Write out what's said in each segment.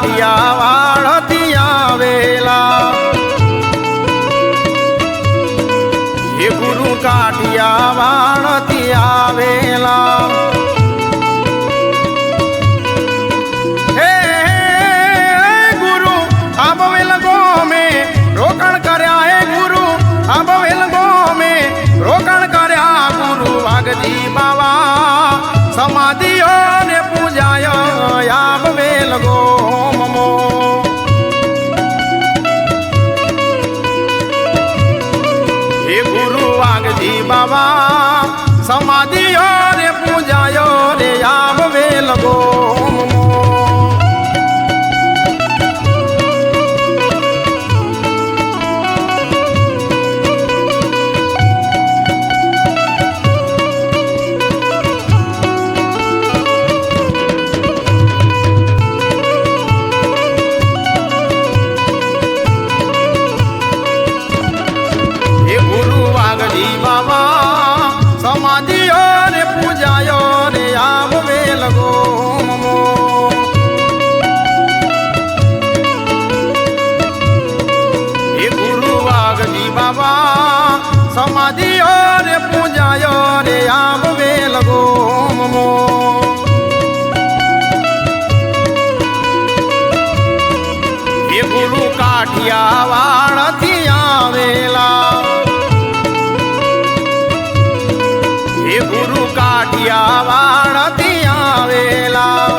કાઠિયાવાડથી આવેલા એ ગુરુ કાઠિયાવાડથી આવેલા હે ગુરુ આબવેલ ગોમે રોકાણ કર્યા હે ગુરુ આબવેલ ગોમે રોકાણ કર્યા ગુરુ વાઘજી બાવા સમાધિઓ ને પૂજાય આબવેલ ગોમો હે ગુરુ વાઘજી બાવા સમાધિઓ ને પૂજાય રે આબવેલ ગોમો સમાધિઓ રે પૂજાયો રે આબવેલ ગોમો એ ગુરુ વાઘજી બાબા સમાધિઓ રે પૂજાયો રે આબવેલ ગોમો એ ગુરુ કાઠિયાવાડથી આવેલા એ ગુરુ કાઠિયાવાડથી આવેલા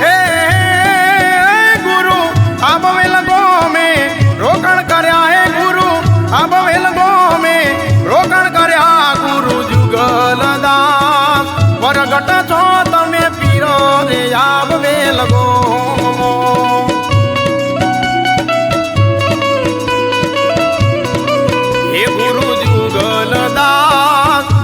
હે ગુરુ આબવેલ ગોમે રોકાણ કર્યા હે ગુરુ આબવેલ ગોમે રોકાણ કર્યા ગુરુ જુગલદાસ વરગટ છો તમે પીરો રે આબવેલ ગોમો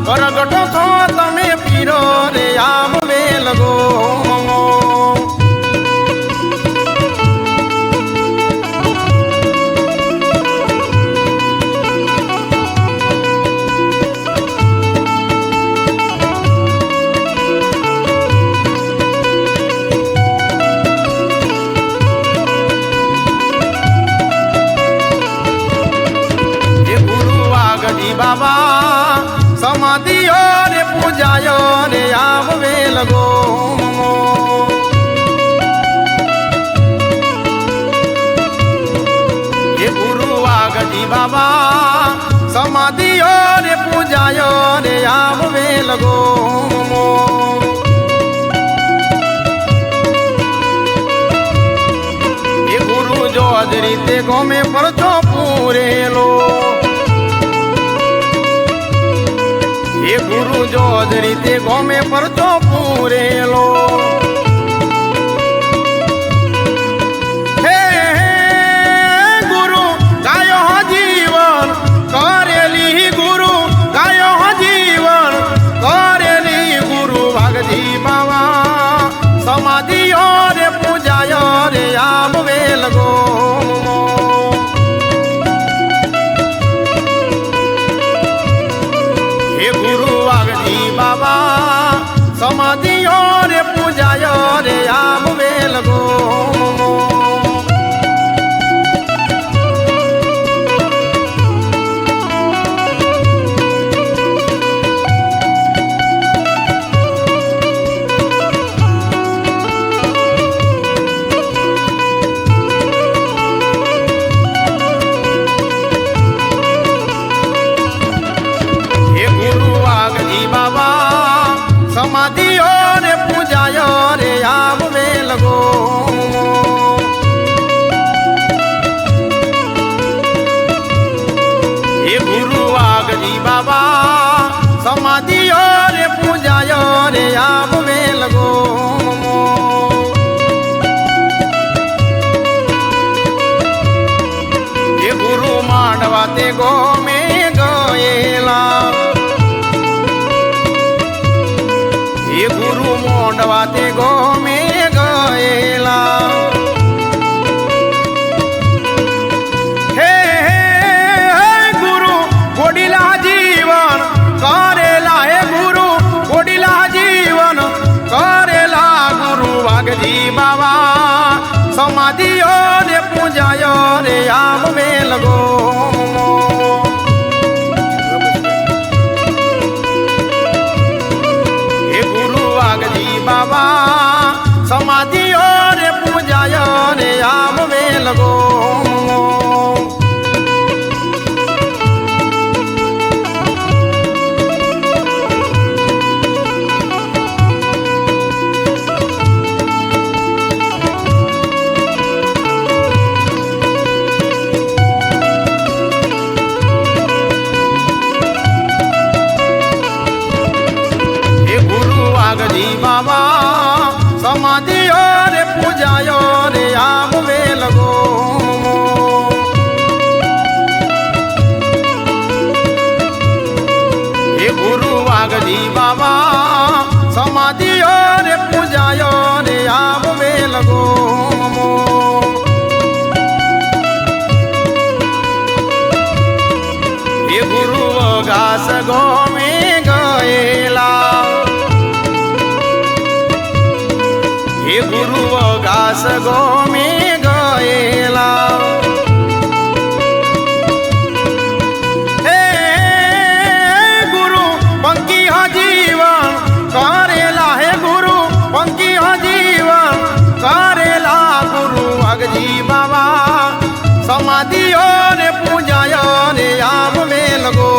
પ્રગટો છો તમે પીરો રે આબવેલ ગોમો એ ગુરુ વાઘજી બાબા સમાધિઓ રે પૂજાયો રે આબવેલ ગોમો એ ગુરુ વાઘજી બાબા સમાધિઓ રે પૂજાયો રે આબવેલ ગોમો એ ગુરુ જોજ રીતે ગોમે પરચો પૂરેલો એ ગુરુ જોજ રીતે ગોમે પરચો પૂરેલો હે ગુરુ ગાયો જીવન કરેલી ગુરુ ગાયો જીવન કરેલી ગુરુ વાઘજી બાવા સમાધિઓ રે પૂજાય રે આબવેલ ગોમો બાબા સમાધિઓ રે પૂજાય રે આબવેલ ગોમો સમાધિઓ રે પૂજાય રે આબવેલ ગોમો એ ગુરુ વાઘજી બાબા સમાધિઓ રે પૂજાય રે આબવેલ ગોમો એ ગુરુ માંડવા તે ગોમે ગયેલા એ ગુરુ મોંડવા તે ગોમે ગયેલા હે ગુરુ ગોડીલા જીવન કરેલા હે ગુરુ ગોડીલા જીવન કરેલા બાબા સમાધિઓ રે પૂજાયો રે આવે લગો હે ગુરુ વાઘજી બાબા સમાધિઓ રે પૂજાયો રે આવે લગો હે ગુરુ ઘાસ ગોમે ગયેલા હે ગુરુ ઘાસ ગોમે ગયેલા હે ગુરુ પંકી જીવન કરેલા હે ગુરુ પંકી જીવન કરેલા ગુરુ વાઘજી બાબા સમાધિઓ ને પૂજાયો ને આવે લગો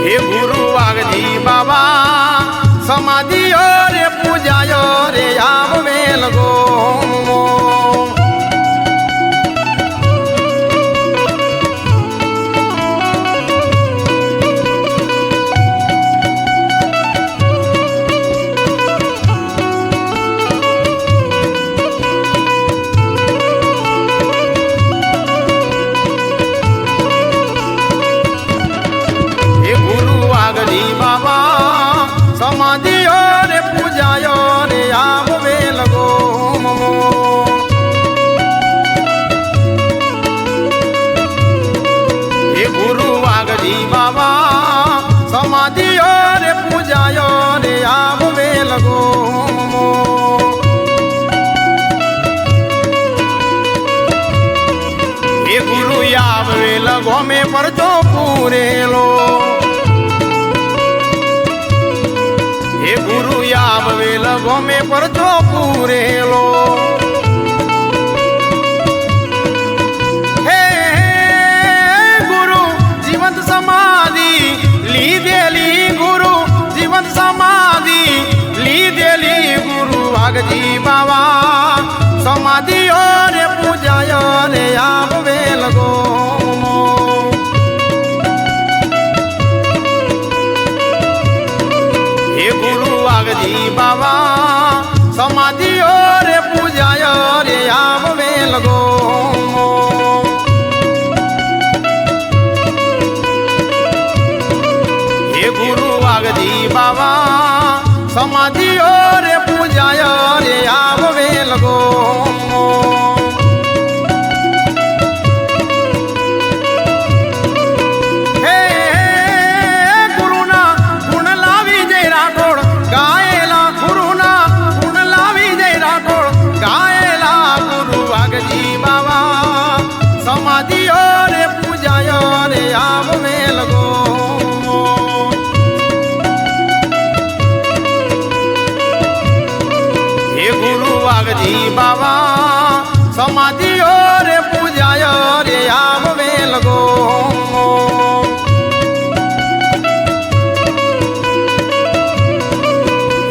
હે ગુરુ વાઘજી બાબા સમાધિઓ રે પૂજાયો રે આવે લગો વાઘજી બાબા સમાધિઓ રે પૂજાયો રે આવે લગો હે ગુરુ વાઘજી બાબા સમાધિઓ રે પૂજાયો રે આવે લગો હે ગુરુ આવે લગો મેં પરચો પૂરેલો હે ગુરુ આવે લગો મેં પરચો પૂરેલો હે ગુરુ જીવંત સમાધિ લીધેલી ગુરુ જીવંત સમાધિ લીધેલી ગુરુ વાઘજી બાબા સમાધિઓ રે પૂજાયો રે આવે લગો હે ગુરુ વાઘજી બાબા સમાધિઓ રે પૂજાયો રે આવે લગો હે ગુરુ વાઘજી બાબા સમાધિઓ રે પૂજાયો રે આવે લગો સમાધિઓ રે પૂજાયો રે આવે લગો હે ગુરુ વાઘજી બાબા સમાધિઓ રે પૂજાયો રે આવે લગો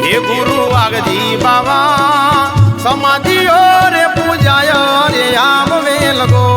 હે ગુરુ વાઘજી બાબા સમાધિઓ રે પૂજાયો રે આવે લગો